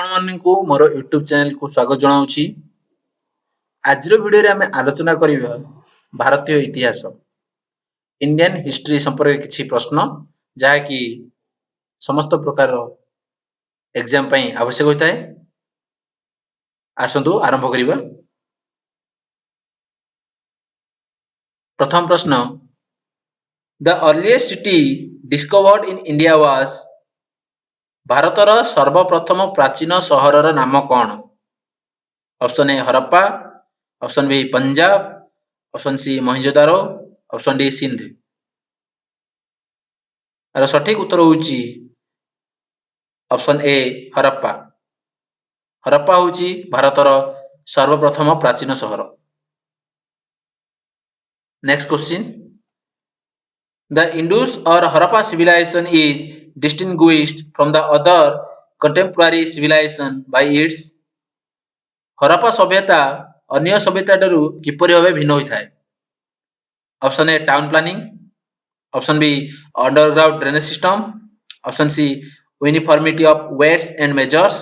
ଆପଣମାନଙ୍କୁ ମୋର ୟୁଟ୍ୟୁବ ଚ୍ୟାନେଲକୁ ସ୍ୱାଗତ ଜଣାଉଛି। ଆଜିର ଭିଡ଼ିଓରେ ଆମେ ଆଲୋଚନା କରିବା ଭାରତୀୟ ଇତିହାସ ଇଣ୍ଡିଆନ୍ ହିଷ୍ଟ୍ରି ସମ୍ପର୍କରେ କିଛି ପ୍ରଶ୍ନ ଯାହାକି ସମସ୍ତ ପ୍ରକାର ଏକ୍ଜାମ ପାଇଁ ଆବଶ୍ୟକ ହୋଇଥାଏ। ଆସନ୍ତୁ ଆରମ୍ଭ କରିବା। ପ୍ରଥମ ପ୍ରଶ୍ନ, the earliest city discovered in India was, ଭାରତର ସର୍ବପ୍ରଥମ ପ୍ରାଚୀନ ସହରର ନାମ କ'ଣ? Option A Harappa, option B Punjab, option C Mohenjodaro, option D Sindh. ଏହାର ସଠିକ ଉତ୍ତର ହେଉଛି ଅପସନ୍ ଏ ହରପ୍ପା। ହରପ୍ପା ହେଉଛି ଭାରତର ସର୍ବପ୍ରଥମ ପ୍ରାଚୀନ ସହର। Next question, the Indus or Harappa civilization is distinguished from the other contemporary civilization by its, Harappa ସଭ୍ୟତା ଅନ୍ୟ ସଭ୍ୟତାଠାରୁ କିପରି ଭାବେ ଭିନ୍ନ ହୋଇଥାଏ? Option A town planning, option B underground drainage system, option C uniformity of weights and measures,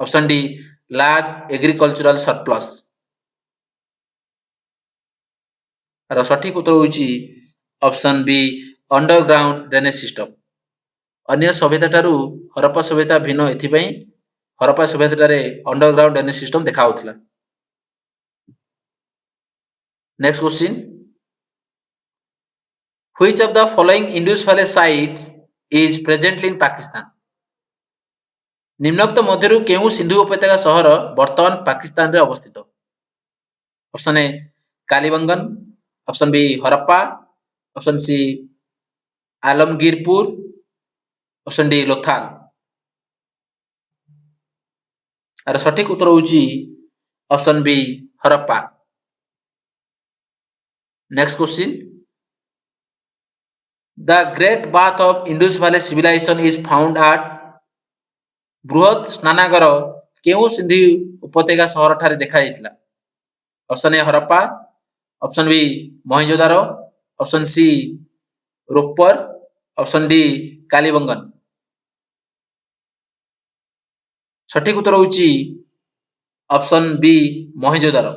option D large agricultural surplus. ଏହାର ସଠିକ ଉତ୍ତର ହେଉଛି option B underground drainage system. ଅନ୍ୟ ସଭ୍ୟତାଠାରୁ ହରପ୍ପା ସଭ୍ୟତା ଭିନ୍ନ ଏଥିପାଇଁ ହରପ୍ପା ସଭ୍ୟତାରେ ଅଣ୍ଡରଗ୍ରାଉଣ୍ଡ ଡ୍ରେନେଜ ସିଷ୍ଟମ ଦେଖାଯାଉଥିଲା। Next question, which of the following Indus Valley sites is presently in Pakistan? ନିମ୍ନୋକ୍ତ ମଧ୍ୟରୁ କେଉଁ ସିନ୍ଧୁ ଉପତ୍ୟକା ସହର ବର୍ତ୍ତମାନ ପାକିସ୍ତାନରେ ଅବସ୍ଥିତ? Option A Kalibangan, option B Harappa, option C Alamgirpur, option D Lothal. ଏହାର ସଠିକ ଉତ୍ତର ହେଉଛି option B Harappa. Next question, the great bath of Indus valley civilization is found at, ବୃହତ ସ୍ନାନାଗାର କେଉଁ ସିନ୍ଧୁ ଉପତ୍ୟକା ସହରଠାରେ ଦେଖାଯାଇଥିଲା? Option A Harappa, option B Mohenjodaro, option C Ropar, option D Kalibangan. ସଠିକ ଉତ୍ତର ହେଉଛି ଅପସନ୍ ବି ମହେଞ୍ଜୋଦାରୋ।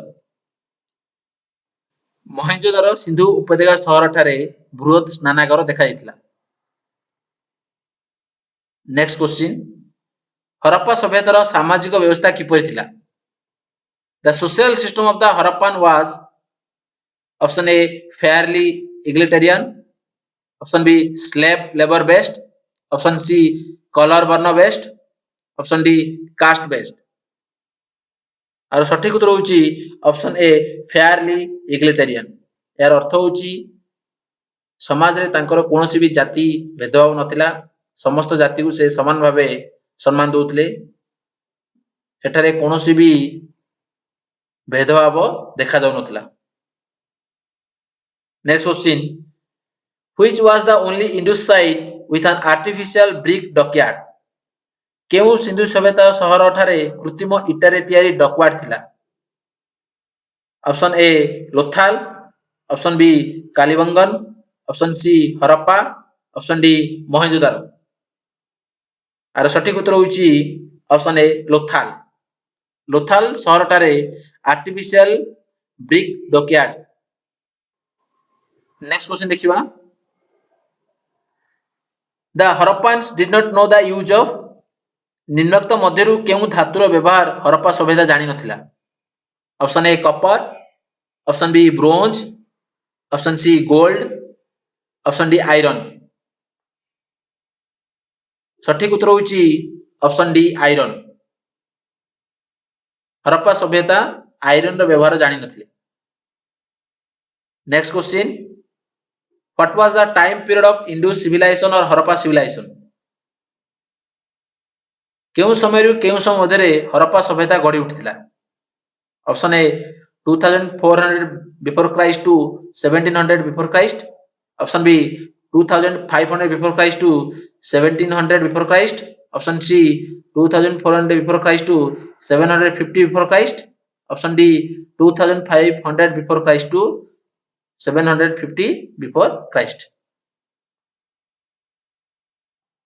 ମହେଞ୍ଜୋଦାରୋ ସିନ୍ଧୁ ଉପତ୍ୟକା ସହରଠାରେ ବୃହତ ସ୍ନାନାଗାର ଦେଖାଯାଇଥିଲା। ନେକ୍ସଟ କ୍ୱେଶ୍ଚିନ୍, ହରପ୍ପା ସଭ୍ୟତାର ସାମାଜିକ ବ୍ୟବସ୍ଥା କିପରି ଥିଲା? The social system of the Harappan was, option A fairly egalitarian, option B slave labour based, option C colour varna based, option D caste based. ଆଉ ସଠିକ ଉତ୍ତର ହେଉଛି ଅପସନ୍ ଏ ଫେୟାରଲି ଇଗ୍ଲିଟେରିଆନ। ଏହାର ଅର୍ଥ ହେଉଛି ସମାଜରେ ତାଙ୍କର କୌଣସି ବି ଜାତି ଭେଦଭାବ ନଥିଲା, ସମସ୍ତ ଜାତିକୁ ସେ ସମାନ ଭାବେ ସମ୍ମାନ ଦେଉଥିଲେ, ସେଠାରେ କୌଣସି ବି ଭେଦଭାବ ଦେଖାଯାଉନଥିଲା। Next question, which was the only Indus site with an artificial brick dockyard? କେଉଁ ସିନ୍ଧୁ ସଭ୍ୟତା ସହରଠାରେ କୃତ୍ରିମ ଇଟାରେ ତିଆରି ଡକୱାର୍ଡ ଥିଲା? Option A Lothal, option B Kalibangan, option C Harappa, option D Mohenjodaro. ଆର ସଠିକ ଉତ୍ତର ହେଉଛି ଅପସନ୍ ଏ ଲୋଥାଲ। ଲୋଥାଲ ସହରଠାରେ artificial brick dockyard. Next question ଦେଖିବା, the Harappans did not know the use of, ନିମ୍ନୋକ୍ତ ମଧ୍ୟରୁ କେଉଁ ଧାତୁର ବ୍ୟବହାର ହରପ୍ପା ସଭ୍ୟତା ଜାଣିନଥିଲା? Option A copper, option B bronze, option C gold, option D iron. ସଠିକ ଉତ୍ତର ହେଉଛି ଅପସନ୍ ଡି ଆଇରନ୍। ହରପ୍ପା ସଭ୍ୟତା ଆଇରନ୍ର ବ୍ୟବହାର ଜାଣିନଥିଲେ। Next question, what was the time period of Indus civilization or Harappa civilization? କେଉଁ ସମୟରୁ କେଉଁ ସମୟ ମଧ୍ୟରେ ହରପ୍ପା ସଭ୍ୟତା ଗଢ଼ି ଉଠିଥିଲା? Option A 2400 before Christ to 1700 before Christ, option B 2500 before Christ to 1700 before Christ, option C 2400 before Christ to 750 before Christ, option D 2500 before Christ to 750 before Christ.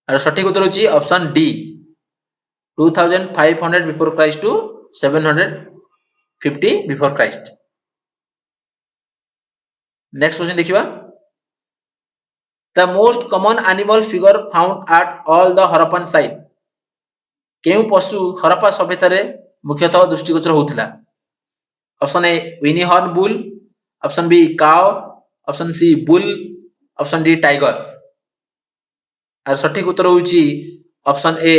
আর সঠিক উত্তর হচ্ছে option D 2500 before Christ to 750 before Christ. Next question देखिवा. The most common animal figure found at all the Harappan site. केउ पशु हरप्पा सभ्यतारे मुख्यतः दृष्टिगोचर होउथिला. Option A one horn bull, option B cow, option C bull, option D tiger. आर सठिक उत्तर होउची option A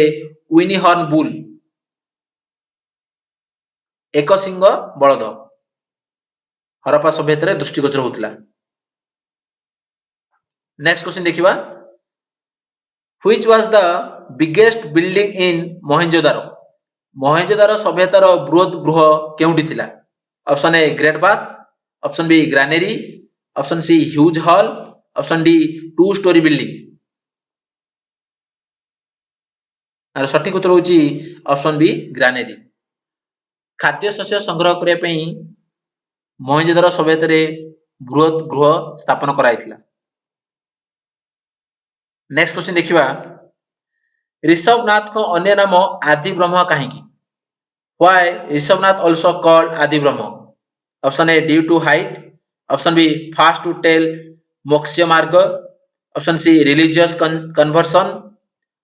one horn bull. एक सिंह बलद हरप्पा सभ्यतारे दृष्टिगोचर होउथिला. नेक्स्ट क्वेश्चन देखिवा. Which was the biggest building in Mohenjo-daro? Mohenjodaro सभ्यतार बृहत गृह केउंटी थिला. Option A great bath, option B granary, option C huge hall, option D 2 storey building. आर सठिक उत्तर होची ऑप्शन बी ग्रानेरी. खाद्य शस्य संग्रह करिया पई मोहेंजोदारो सभ्यतारे बृहत गृह स्थापन कराइथिला. नेक्स्ट क्वेश्चन देखिवा. ऋषभनाथ को अन्य नाम आदि ब्रह्म काहेकि? Why Rishabhanatha also called Adi Brahma? Option A due to height, option B fast to tell moksha marg, option C religious conversion,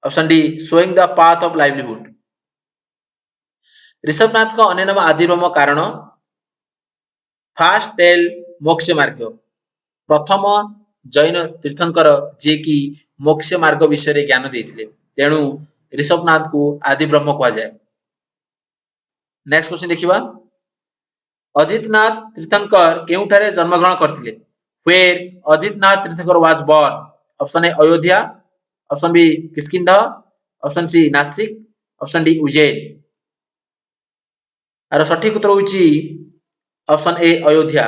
option D showing the path of livelihood. Rishabhanatha को अन्य नाम आदि ब्रह्म कारण फास्ट टेल मोक्ष मार्ग, प्रथम जैन तीर्थंकर जे की मोक्ष मार्ग विषय ज्ञान देथिले, तेणु ऋषभनाथ को आदि ब्रह्म कहा जाए. Next question देखिवा. अजितनाथ तीर्थंकर केउठारे जन्म ग्रहण करथिले? Where Ajitnath Tirthankar was born? Option A Ayodhya, option B Kishkindha, option C Nashik, option D Ujjain. आर सठिक उत्तर होची ऑप्शन ए अयोध्या.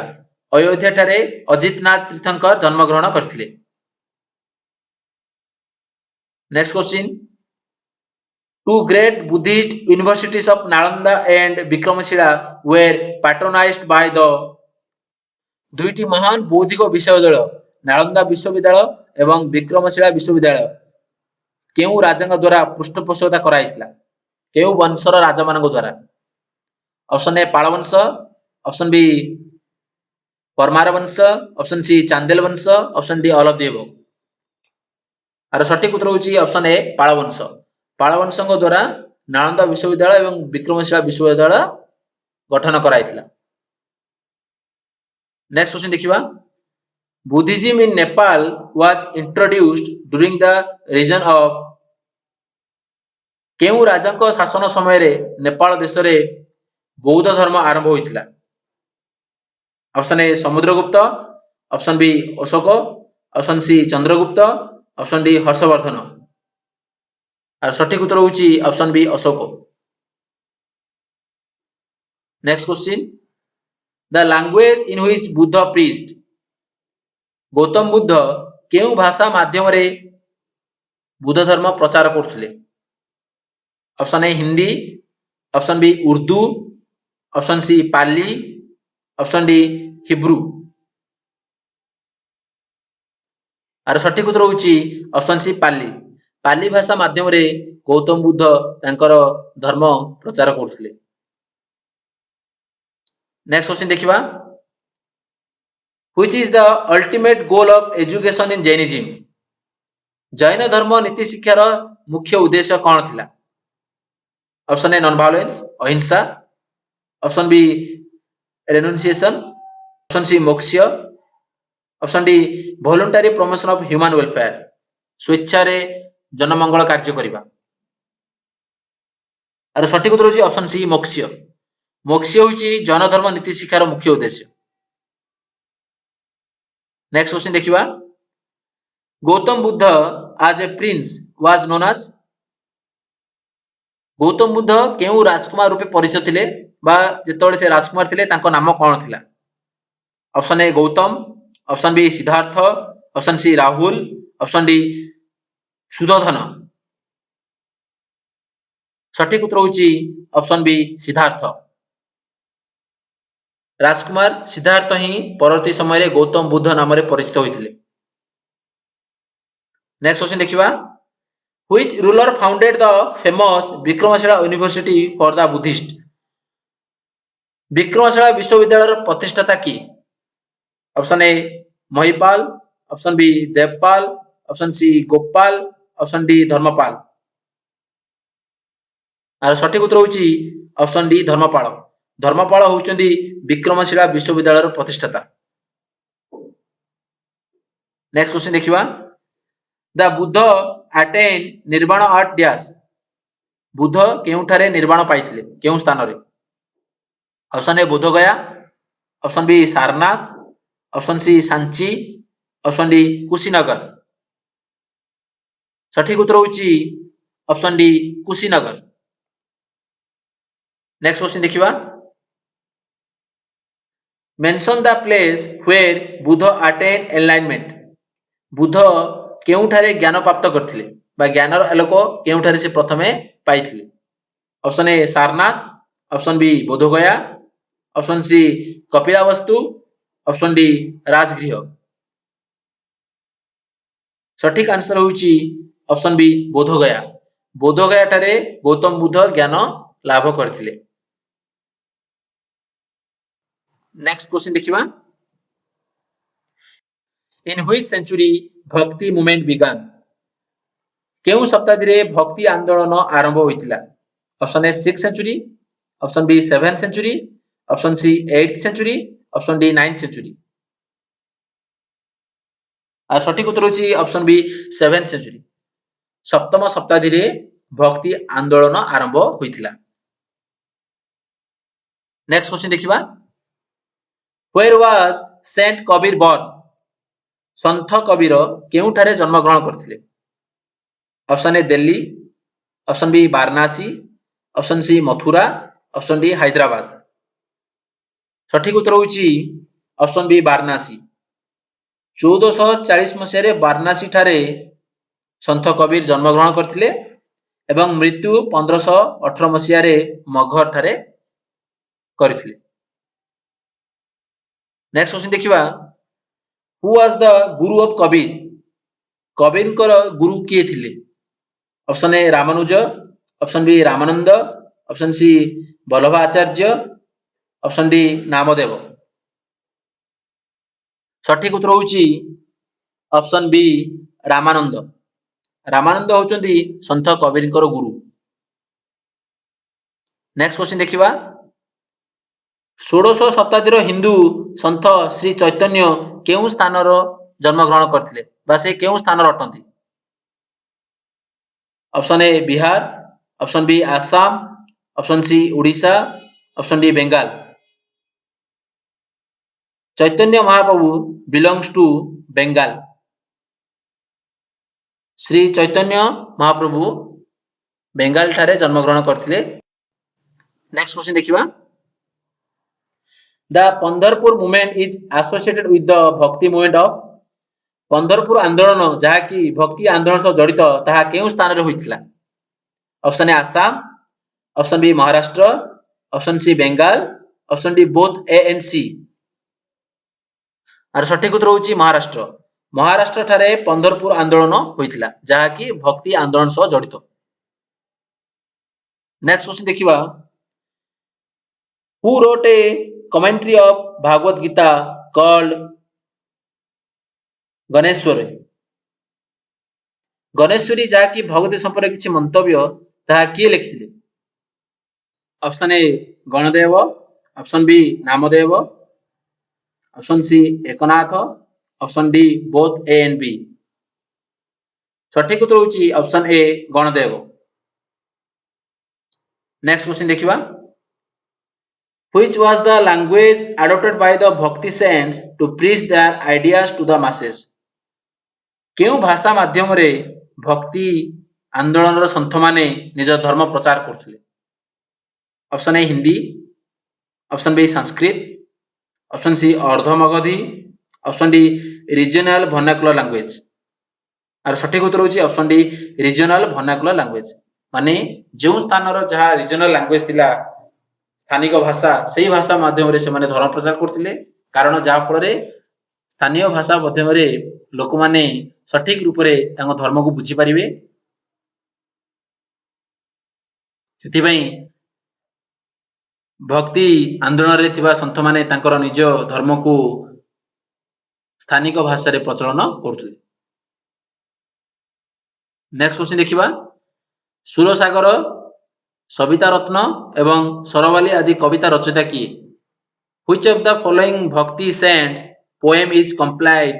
अयोध्या ठारे अजितनाथ तीर्थंकर जन्म ग्रहण करथिले. Next question. Two great Buddhist universities of Nalanda and Vikramashila were patronized by the. दुईटी महान बौद्धिक विश्वविद्यालय नालंदा विश्वविद्यालय एवं विक्रमशिला विश्वविद्यालय केउ राजांग द्वारा पृष्ठपोषकता कराइथिला? केउ वंशर राजा मानक द्वारा? ऑप्शन ए पाल वंश, ऑप्शन बी परमार वंश, ऑप्शन सी चांदेल वंश, option D all of the above. आर सठिक उत्तर होची ऑप्शन ए पाल वंश. पाल वंशଙ୍କ द्वारा नालंदा विश्वविद्यालय एवं विक्रमशिला विश्वविद्यालय गठन कराइथिला. नेक्स्ट क्वेश्चन देखिवा. Buddhism in Nepal was introduced during the reign of. केउ राजांको शासन समय रे नेपाल देश रे बौद्ध धर्म आरंभ होइथिला? Option A Samudragupta, option B Ashoka, option C Chandragupta, option D Harshavardhana. और सठिक उत्तर होची option B Ashoka. Next question. The language in which Buddha preached. Gautama Buddha केउ भाषा माध्यम रे बुद्ध धर्म प्रचार करथिले? Option A Hindi, option B Urdu, option C Pali, option D Hebrew. और सठिक उत्तर होची ऑप्शन सी पाली. पाली भाषा माध्यम रे गौतम बुद्ध तांकर धर्म प्रचार करथिले. नेक्स्ट क्वेश्चन देखिवा. Which is the ultimate goal of education in Jainism. जैन धर्म नीति शिक्षार मुख्य उद्देश्य कौन थिला? Option A non violence ahimsa, option B renunciation, option C moksha, option D voluntary promotion of human welfare, स्वेच्छा रे जनमंगल कार्य करिबा. आर सठिक उत्तर होची ऑप्शन सी मोक्ष. मोक्ष होची जैन धर्म नीति शिक्षार मुख्य उद्देश्य. नेक्स्ट क्वेश्चन देखिवा. Gautama Buddha as a prince was known as. Gautama Buddha केउ राजकुमार रूपे परिचित थिले बा जेतोळे से राजकुमार थिले तांको नाम कोन थिला? Option A Gautama, option B Siddhartha, option C Rahul, option D Suddhodana. सठिक उत्तर होची ऑप्शन बी सिद्धार्थ. राजकुमार सिद्धार्थ ही परवर्ती समय रे गौतम बुद्ध नाम रे परिचित होइथिले. नेक्स्ट क्वेश्चन देखिवा. Which ruler founded the famous Vikramashila University for the Buddhist? Vikramshila विश्वविद्यालय प्रतिष्ठाता किए? Option A Mahipal, option B Devpal, option C Gopal, option D Dharmapal. आर सठिक उत्तर होची ऑप्शन डी धर्मपाल। धर्मपाल होउचंदी विक्रमशिला विश्वविद्यालय प्रतिष्ठाता। नेक्स्ट क्वेश्चन देखिबा, the Buddha attain nirvana at dash? Buddha केउठारे निर्वाण पाइथिले, केउ स्थान रे? Option A Bodh Gaya, option B Sarnath, option C Sanchi, option D Kushinagar. सठिक उत्तर होची option D Kushinagar. Next question देखिबा, mention the place where Buddha attain enlightenment? Buddha केउठारे ज्ञान प्राप्त करथिले बा ज्ञानर आलोक केउठारे से प्रथमे पाइथिले? Option A Sarnath, option B Bodhgaya, option C Kapilavastu, option D Rajagriha. सठिक आंसर होची ऑप्शन बी बोधगया। बोधगया ठारे गौतम बुद्ध ज्ञान लाभ करथिले। नेक्स्ट क्वेश्चन देखिबा, in which century bhakti movement began? केउ शताब्दी रे भक्ति आंदोलन आरंभ होइतिला? Option A 6th century, option B 7th century, option C 8th century, option D 9th century. आ सठिक उत्तर होची ऑप्शन बी 7th सेंचुरी। सप्तम शताब्दी रे भक्ति आंदोलन आरंभ होइतिला। नेक्स्ट क्वेश्चन देखिबा, where was saint Kabir born? संत कबीर केउठारे जन्म ग्रहण करथिले? Option A Delhi, option B Varanasi, option C Mathura, option D Hyderabad. सठिक उत्तर होची ऑप्शन बी वाराणसी। 1440 मसीह वाराणसी ठारे संत कबीर जन्म ग्रहण करथिले एवं मृत्यु 1518 मसीह मगहर ठारे करथिले। नेक्स्ट क्वेश्चन देखिबा, who was the guru of Kabir? Kabir कर गुरु किए थिले? Option A Ramanuja, option B Ramanand, option C Vallabhacharya, option D Namdev. सठिक उत्तर होची ऑप्शन बी रामानंद। रामानंद होचंदी संत कबीर कर गुरु। नेक्स्ट क्वेश्चन देखिबा, 16th शताब्दी हिंदू संत श्री चैतन्य केउ स्थान जन्म ग्रहण करथिले बा से केउ स्थान अटंती? Option A Bihar, option B Assam, option C Orissa, option D Bengal. Chaitanya Mahaprabhu belongs to Bengal. Shri Chaitanya Mahaprabhu Bengal ठारे जन्म ग्रहण करथिले। नेक्स्ट क्वेश्चन देखिबा, the Pandharpur movement is associated with the bhakti movement of? Pandharpur आंदोलन जहा कि भक्ति आंदोलन सह जड़ित ताहा केउ स्थान रे होइतिला? Option A Assam, option B Maharashtra, option C Bengal, option D both A and C. आर सठिक उत्तर होची महाराष्ट्र। महाराष्ट्र ठारे पंढरपुर आंदोलन होइतिला जहा कि भक्ति आंदोलन सह जड़ित। नेक्स्ट क्वेश्चन देखिबा, who wrote a commentary of Bhagavad Gita called Ganeshwari? Ganeshwari जहा कि भगवती संपर्क किछि मंतव्य ताहा किए लिखिथिले? Option A Gandev, option B Namdev, option C Eknath, option D both A and B. सठिक उत्तर होची option A Gandev. Next question देखिबा, which was the language adopted by the bhakti saints to preach their ideas to the masses? केउ भाषा माध्यम रे भक्ति आंदोलन रो संत माने निज धर्म प्रचार करथिले? Option A Hindi, option B Sanskrit, option C Ardha Magadhi, option D regional vernacular language. आर सठिक उत्तर होची option D regional vernacular language. माने जो स्थान रो जहा रीजनल लैंग्वेज थिला स्थानिक भाषा सही भाषा माध्यम रे से माने धर्म प्रचार करथिले, कारण जहा फल रे स्थानीय भाषा माध्यम रे लोक माने सठिक रूप रे तांको धर्म को बुझी परिबे ସେଥିପାଇଁ ଭକ୍ତି ଆନ୍ଦୋଳନରେ ଥିବା ସନ୍ଥ ମାନେ ତାଙ୍କର ନିଜ ଧର୍ମକୁ ସ୍ଥାନିକ ଭାଷାରେ ପ୍ରଚଳନ କରୁଥିଲେ। ନେକ୍ସଟ କ୍ୱେଶ୍ଚିନ୍ ଦେଖିବା, ସୁରସାଗର, ସବିତା ରତ୍ନ ଏବଂ ସରବାଲି ଆଦି କବିତା ରଚୟିତା କିଏ? Which of the following bhakti saints poem is compiled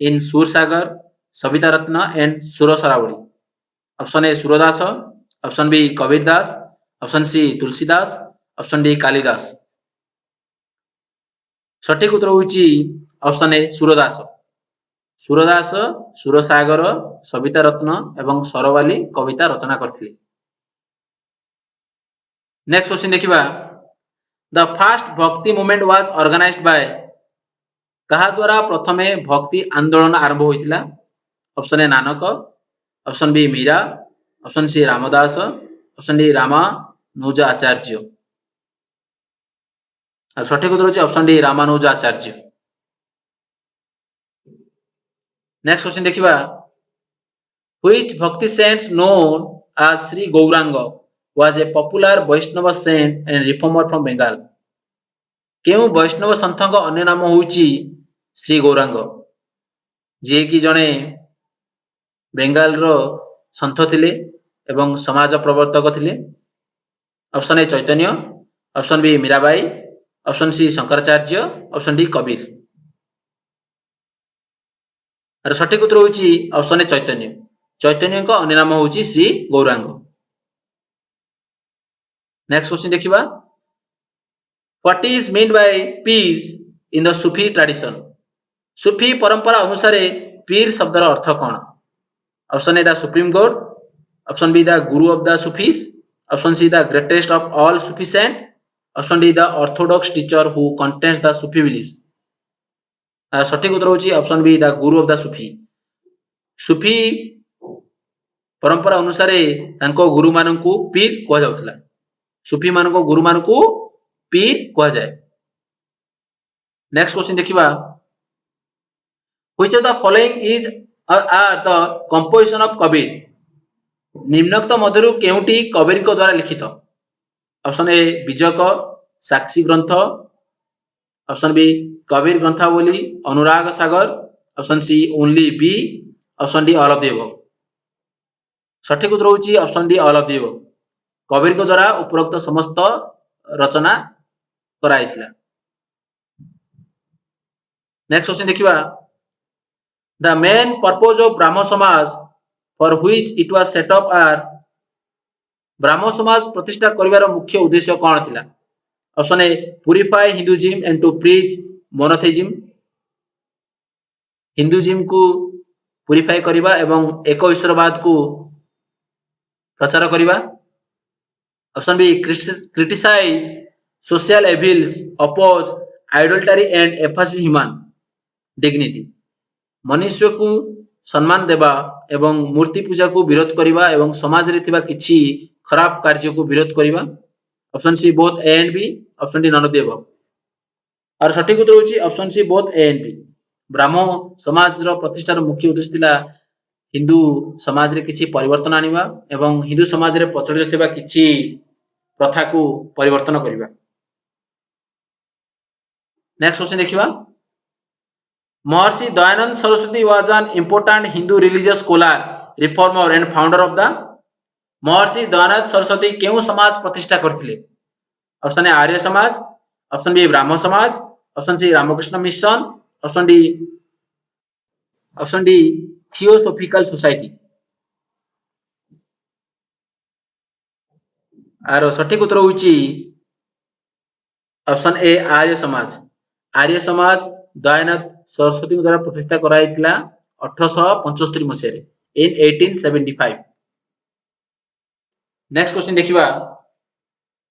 in Sursagar, Sabita Ratna and Surasaravali? Option A Suradass, option B Kabir Das, option C Tulsidas, option D Kalidas. ସଠିକ ଉତ୍ତର ହେଉଛି ଅପସନ ଏ ସୁରଦାସ। ସୁରଦାସ ସୁରସାଗର, ସବିତା ରତ୍ନ ଏବଂ ସରବାଲି କବିତା ରଚନା କରିଥିଲେ। ନେକ୍ସଟ କ୍ୱେଶ୍ଚିନ୍ ଦେଖିବା, the first bhakti movement was organized by, କାହା ଦ୍ୱାରା ପ୍ରଥମେ ଭକ୍ତି ଆନ୍ଦୋଳନ ଆରମ୍ଭ ହୋଇଥିଲା? Option A Nanak, option B Meera, option C Ramdas, option D Ramanuja Acharya. ସଠିକ ଉତ୍ତର ହେଉଛି option D Ramanuja Acharya. Next question ଦେଖିବା, which bhakti saints known as Sri Gauranga was a popular Vaishnava saint and reformer from Bengal? କେଉଁ ବୈଷ୍ଣବ ସନ୍ଥଙ୍କ ଅନ୍ୟ ନାମ ହେଉଛି ଶ୍ରୀ ଗୌରାଙ୍ଗ, ଯିଏକି ଜଣେ ବେଙ୍ଗାଲର ସନ୍ଥ ଥିଲେ ଏବଂ ସମାଜ ପ୍ରବର୍ତ୍ତକ ଥିଲେ? Option A Chaitanya, option B Mirabai, option C Shankaracharya, option D Kabir. ସଠିକ ଉତ୍ତର ହେଉଛି ଅପସନ ଏ ଚୈତନ୍ୟ। ଚୈତନ୍ୟଙ୍କ ଅନ୍ୟ ନାମ ହେଉଛି ଶ୍ରୀ ଗୌରାଙ୍ଗ। ନେକ୍ସଟ କ୍ୱେଶ୍ଚିନ୍ ଦେଖିବା, what is meant by pir in the Sufi tradition? ସୁଫି ପରମ୍ପରା ଅନୁସାରେ ପୀର ଶବ୍ଦର ଅର୍ଥ କ'ଣ? Option A the supreme god, option B the guru of the Sufis, option C the greatest of all Sufi saint, option D the orthodox teacher who contends the Sufi beliefs. ସଠିକ ଉତ୍ତର ହେଉଛି option B the guru of ଦ ସୁଫି। ସୁଫି ପରମ୍ପରା ଅନୁସାରେ ତାଙ୍କ ଗୁରୁମାନଙ୍କୁ ପୀର କୁହାଯାଉଥିଲା। ସୁଫି ମାନଙ୍କ ଗୁରୁମାନଙ୍କୁ ପୀର କୁହାଯାଏ। Next question ଦେଖିବା, which of the following is or are the composition of Kabir? ନିମ୍ନୋକ୍ତ ମଧ୍ୟରୁ କେଉଁଟି କବୀରଙ୍କ ଦ୍ୱାରା ଲିଖିତ? Option A Bijak, Sakhi Granth, option B Kabir Granthavali, Anurag Sagar, option C only B, option D all of the above. ସଠିକ ଉତ୍ତର ହେଉଛି option D all of the above. କବୀରଙ୍କ ଦ୍ୱାରା ଉପରୋକ୍ତ ସମସ୍ତ ରଚନା କରାଯାଇଥିଲା। ନେକ୍ସଟ କ୍ୱେଶ୍ଚିନ୍ ଦେଖିବା, the main purpose of Brahmo Samaj for which it was set up are, Brahmo Samaj ପ୍ରତିଷ୍ଠା କରିବାର ମୁଖ୍ୟ ଉଦ୍ଦେଶ୍ୟ କ'ଣ ଥିଲା? Option A purify Hinduism and to preach monotheism, ହିନ୍ଦୁଇଜିମ୍କୁ ପୁରିଫାଇ କରିବା ଏବଂ ଏକ ଈଶ୍ୱରବାଦକୁ ପ୍ରଚାର କରିବା। Option B criticise social evils, oppose idolatry and emphasize human dignity, ମନୁଷ୍ୟକୁ ସମ୍ମାନ ଦେବା ଏବଂ ମୂର୍ତ୍ତି ପୂଜାକୁ ବିରୋଧ କରିବା ଏବଂ ସମାଜରେ ଥିବା କିଛି ଖରାପ କାର୍ଯ୍ୟକୁ ବିରୋଧ କରିବା। Option C both A and B, option D none of the above. ଆଉ ସଠିକ ଉତ୍ତର ହେଉଛି option C both A and B. Brahmo ସମାଜର ପ୍ରତିଷ୍ଠାର ମୁଖ୍ୟ ଉଦ୍ଦେଶ୍ୟ ଥିଲା ହିନ୍ଦୁ ସମାଜରେ କିଛି ପରିବର୍ତ୍ତନ ଆଣିବା ଏବଂ ହିନ୍ଦୁ ସମାଜରେ ପ୍ରଚଳିତ ଥିବା କିଛି ପ୍ରଥାକୁ ପରିବର୍ତ୍ତନ କରିବା। ନେକ୍ସଟ କ୍ୱେଶ୍ଚିନ୍ ଦେଖିବା, Maharshi Dayanand Saraswati was an important Hindu religious scholar, reformer and founder of the, Maharshi Dayanand Saraswati କେଉଁ ସମାଜ ପ୍ରତିଷ୍ଠା କରିଥିଲେ? ଅପସନ ଏ ଆର୍ଯ୍ୟ ସମାଜ, option B Brahmo Samaj, option C Ramakrishna Mission, option D Theosophical Society. ଆର ସଠିକ ଉତ୍ତର ହେଉଛି ଅପସନ ଏ ଆର୍ଯ୍ୟ ସମାଜ। ଆର୍ଯ୍ୟ ସମାଜ ଦୟାନନ୍ଦ ସରସ୍ୱତୀଙ୍କ ଦ୍ୱାରା ପ୍ରତିଷ୍ଠା କରାଯାଇଥିଲା 1875 ମସିହାରେ, in 1875। ନେକ୍ସଟ କ୍ୱେଶ୍ଚିନ୍ ଦେଖିବା,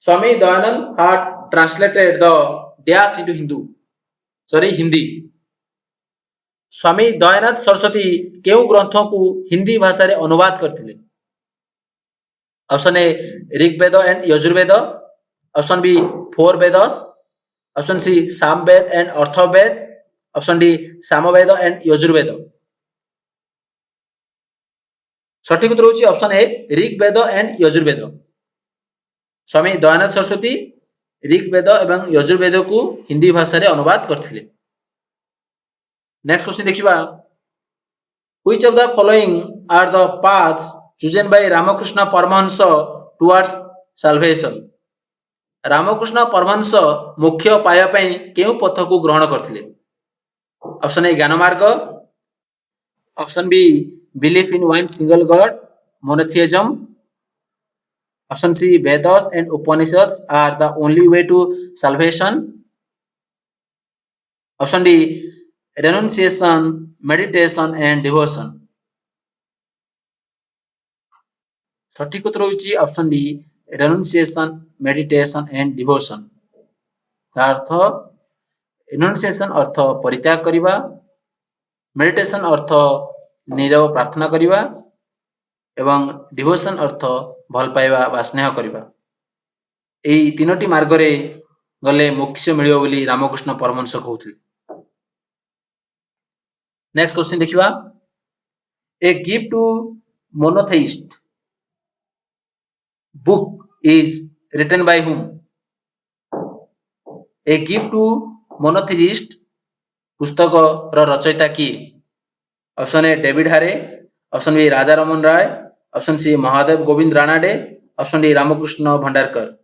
Swami Dayanand had translated the dash into Hindu, Hindi. Swami Dayanand Saraswati କେଉଁ ଗ୍ରନ୍ଥକୁ ହିନ୍ଦୀ ଭାଷାରେ ଅନୁବାଦ କରିଥିଲେ? Option A Rigveda and Yajurveda, option B four Vedas, option C Samaveda and Atharvaveda, option D Samaveda and Yajurveda. ସଠିକ ଉତ୍ତର ହେଉଛି option A Rigveda and Yajurveda. Swami Dayanand Saraswati Rigveda एवं यजुर्वेद को हिंदी भाषा रे अनुवाद करथिले। नेक्स्ट क्वेश्चन देखिबा, which of the following are the paths chosen by Ramakrishna Paramhansa towards salvation. Ramakrishna Paramhansa मुख्य पाया पई केउ पथ को ग्रहण करथिले? Option A gyan marg, option B belief in one single god monotheism, option C Vedas and Upanishads are the only way to salvation, option D renunciation, meditation and devotion। सठिक उत्तर होची option D renunciation, meditation and devotion। अर्थ renunciation अर्थ परित्याग करिबा, meditation अर्थ नीरव प्रार्थना करिबा एवं डिवोशन अर्थ भल पाइबा बा स्नेह करिबा। एई तीनोटी मार्ग रे गले मोक्ष मिलियो बोली रामकृष्ण परमहंस कहउथिले। नेक्स्ट क्वेश्चन देखिबा, a gift to monotheist book is written by whom? A gift to monotheist पुस्तक र रचयिता की? Option A David Hare, option B Raja Raman Roy, option C Mahadev Govind Ranade, option D Ramakrishna Bhandarkar.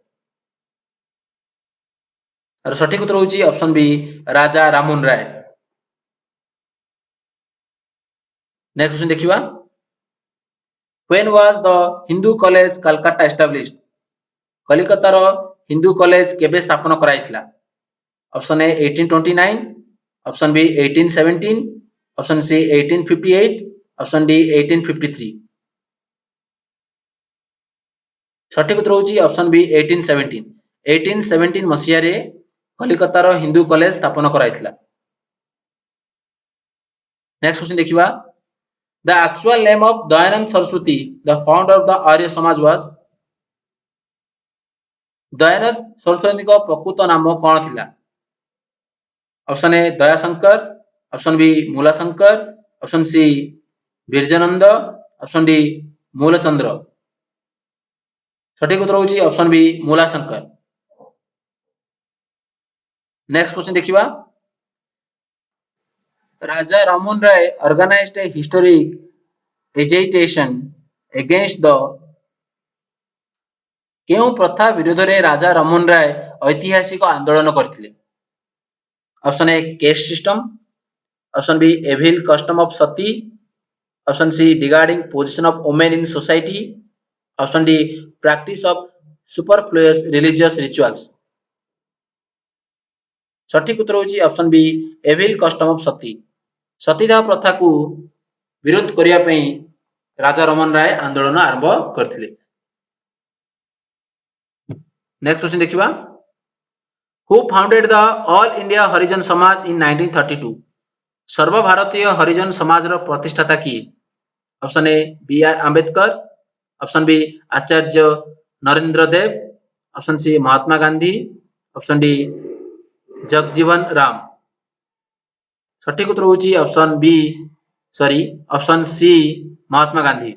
और सठिक उत्तर होची option B Raja Raman Roy. Next question देखिबा, when was the Hindu College Calcutta established? Kalikata रो हिंदू कॉलेज केबे स्थापन कराइथिला? Option A 1829, option B 1817, option C 1858, option D 1853। सठिक उत्तर होची ऑप्शन बी 1817। 1817 मसिया रे कलिकता रो हिंदू कॉलेज स्थापन कराइथिला। नेक्स्ट क्वेश्चन देखिबा, the actual name of Dayanand Saraswati, the founder of the Arya Samaj was? Dayanand Saraswati को प्रकृत नाम कौन थिला? Option A Dayashankar, option B Mulashankar, option C Birjanand, option D Mulchandra. सठिक उत्तर होची option B Mulashankar. Next question देखिबा, Raja Raman Rai organized a historic agitation against the केउ प्रथा विरोध रे राजा रामन राय ऐतिहासिक आंदोलन करथिले? Option A caste system, option B evil custom of sati, option C regarding position of women in society, option D practice of superfluous religious rituals. सठिक उत्तर होची option B evil custom of sati. सतीदाह प्रथा को विरोध करिया पई राजा रमन राय आंदोलन आरंभ करथिले। नेक्स्ट क्वेश्चन देखिबा, who founded the All India Harijan Samaj in 1932? सर्व भारतीय हरिजन समाज रो प्रतिष्ठाता की? Option A B R Ambedkar, option B Acharya Narendra Dev, option C Mahatma Gandhi, option D Jagjivan Ram. सठिक उत्तर होची option B option C Mahatma Gandhi.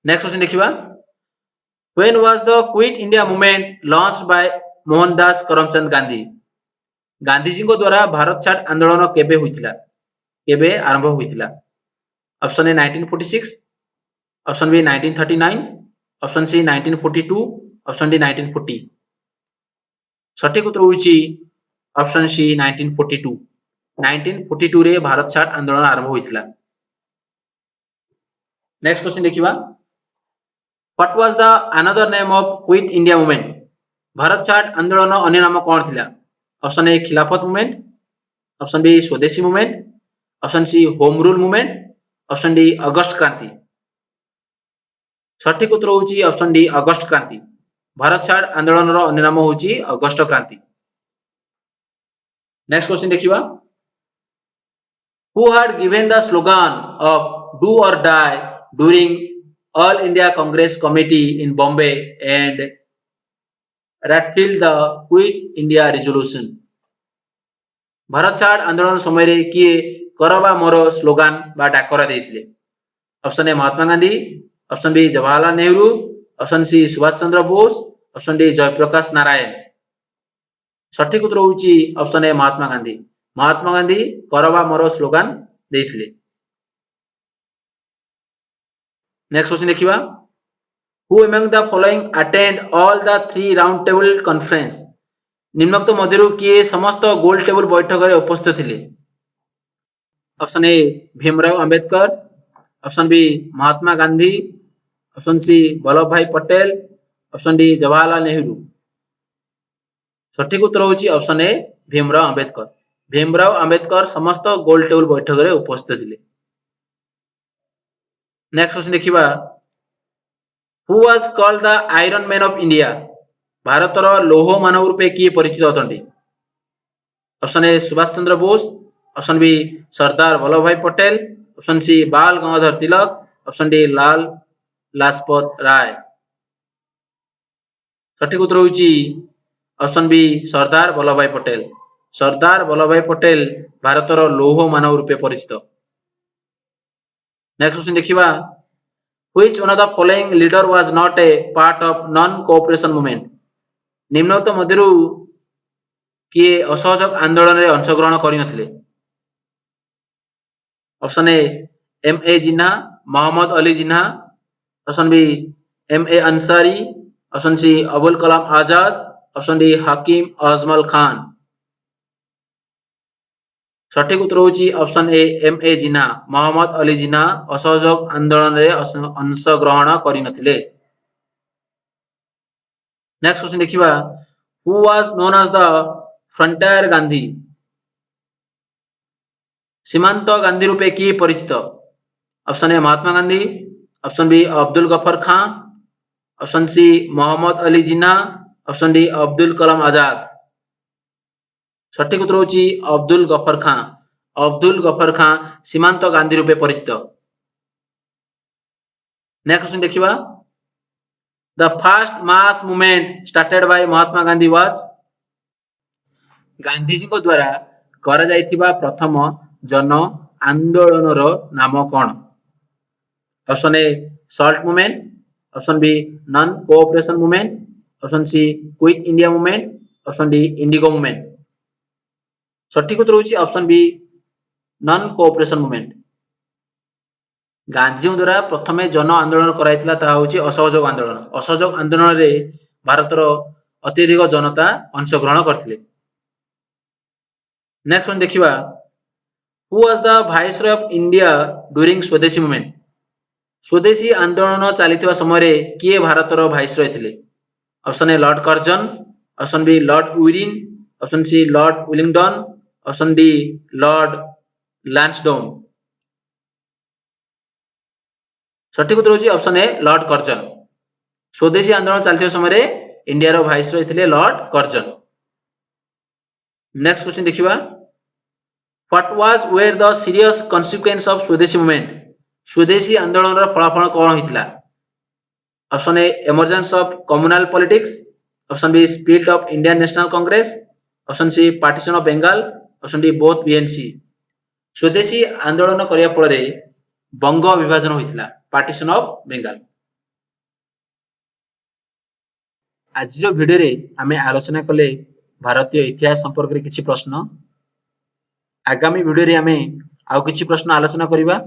Next question देखिबा, when was the Quit India movement launched by Mohandas Karamchand Gandhi? Gandhi ji को द्वारा भारत छाड़ आंदोलन केबे हुइतिला, केबे आरंभ हुइतिला? Option A 1946, option B 1939, option C 1942, option D 1940। सठिक उत्तर होची ऑप्शन सी 1942। 1942 रे भारत छाड़ आंदोलन आरंभ हुइतिला। नेक्स्ट क्वेश्चन देखिबा, what was the another name of Quit India movement? Bharat छाड़ आंदोलन अन्य नाम कौन थिला? Option A Khilafat movement, option B Swadeshi movement, option C home rule movement, option D अगस्त क्रांति। सठिक उत्तर होची ऑप्शन डी अगस्त क्रांति। भारत छाड़ आंदोलन रो अन्य नाम होची अगस्त क्रांति। नेक्स्ट क्वेश्चन देखिबा, who had given the slogan of do or die during All India Congress Committee in Bombay and ratified the Quit India resolution? Bharat छाड़ आंदोलन समय रे किए करबा मोर स्लोगन बा डाकरा देथिले? Option A Mahatma Gandhi, option B Jawaharlal Nehru, option C Subhash Chandra Bose, option D Jayaprakash Narayan. सठिक उत्तर होउची ऑप्शन ए महात्मा गांधी। महात्मा गांधी करवा मोर स्लोगान देथिले। नेक्स्ट क्वेश्चन देखिबा, who among the following attend all the 3 round table conference. निम्नोक्त मध्यरु किए समस्त गोल टेबल बैठक रे उपस्थित थिले। Option A Bhimrao Ambedkar, option B Mahatma Gandhi, option C Vallabh Bhai Patel, option D Jawaharlal Nehru. सठिक उत्तर होची ऑप्शन ए भीमराव अंबेडकर। भीमराव अंबेडकर समस्त गोल टेबल बैठक रे उपस्थित थिले। नेक्स्ट क्वेश्चन देखिबा, who was called the iron man of India. Bharat रो लौह मानव रूपे किए परिचित अटंती। Option A Subhash Chandra Bose, option B Sardar Vallabh Bhai Patel, option C Bal Gangadhar Tilak, option D Lal Lajpat Rai. सठिक उत्तर होची ऑप्शन बी सरदार वल्लभ भाई पटेल। सरदार वल्लभ भाई पटेल भारत रो लौह मानव रूपे परिचित। नेक्स्ट क्वेश्चन देखिबा, which one of the following leader was not a part of non cooperation movement. निम्नोक्त मध्यरु किए असहयोग आंदोलन रे अंशग्रहण करि नथिले। Option A M A Jinnah, Mohammad Ali Jinnah, option B M A Ansari, option C Abul Kalam Azad, option D Hakim Ajmal Khan. सठिक उत्तर होची option A M A Jinnah. Mohammad Ali Jinnah असहयोग आंदोलन रे अंशग्रहण करि नथिले। नेक्स्ट क्वेश्चन देखिबा, who was known as the frontier Gandhi. सीमांत गांधी रूपे की परिचित। Option A Mahatma Gandhi, option B Abdul Ghaffar Khan, option C Mohammad Ali Jinnah, option D Abdul Kalam Azad. सठिक उत्तर होची अब्दुल गफर खां। अब्दुल गफर खां सीमांत गांधी रूपे परिचित। नेक्स्ट क्वेश्चन देखिबा, the first mass movement started by Mahatma Gandhi was. Gandhiji को द्वारा करा जायतिबा प्रथम जन आंदोलन रो नाम कोन। Option A salt movement, option B non cooperation movement, option C quit India movement, option D indigo movement. सठिक उत्तर होची option B non cooperation movement. Gandhi द्वारा प्रथमे जन आंदोलन कराइतिला ता होची असहयोग आंदोलन। असहयोग आंदोलन रे भारत रो अत्यधिक जनता अंशग्रहण करथिले। नेक्स्ट वन देखिबा, who was the viceroy of India during Swadeshi movement. स्वदेशी आंदोलन चलिथिबा समय रे किए भारत रो वाइसरॉय थिले। Option A Lord Curzon, option B Lord Irwin, option C Lord Willingdon, option D Lord Lansdowne. सठिक उत्तर होची ऑप्शन ए लॉर्ड कर्जन। स्वदेशी आंदोलन चलते समय रे इंडिया रो वाइसरॉय थिले लॉर्ड कर्जन। नेक्स्ट क्वेश्चन देखिबा, what was were the serious consequence of Swadeshi movement. स्वदेशी आंदोलन रो फलाफल कोन होइतिला। Option A emergence of communal politics, option B split of Indian National Congress, option C partition of Bengal, option D both B and C. स्वदेशी आंदोलन करिया फल रे बंग विभाजन होइतिला, पार्टीशन ऑफ बंगाल। आज वीडियो रे आमे आलोचना कले भारतीय इतिहास संपर्क रे किछि प्रश्न। आगामी वीडियो रे आमे आउ किछि प्रश्न आलोचना करिबा।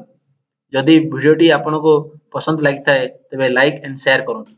जदि वीडियोटी आपनको पसंद लागिथाय तबे लाइक एंड शेयर करନ୍ତୁ।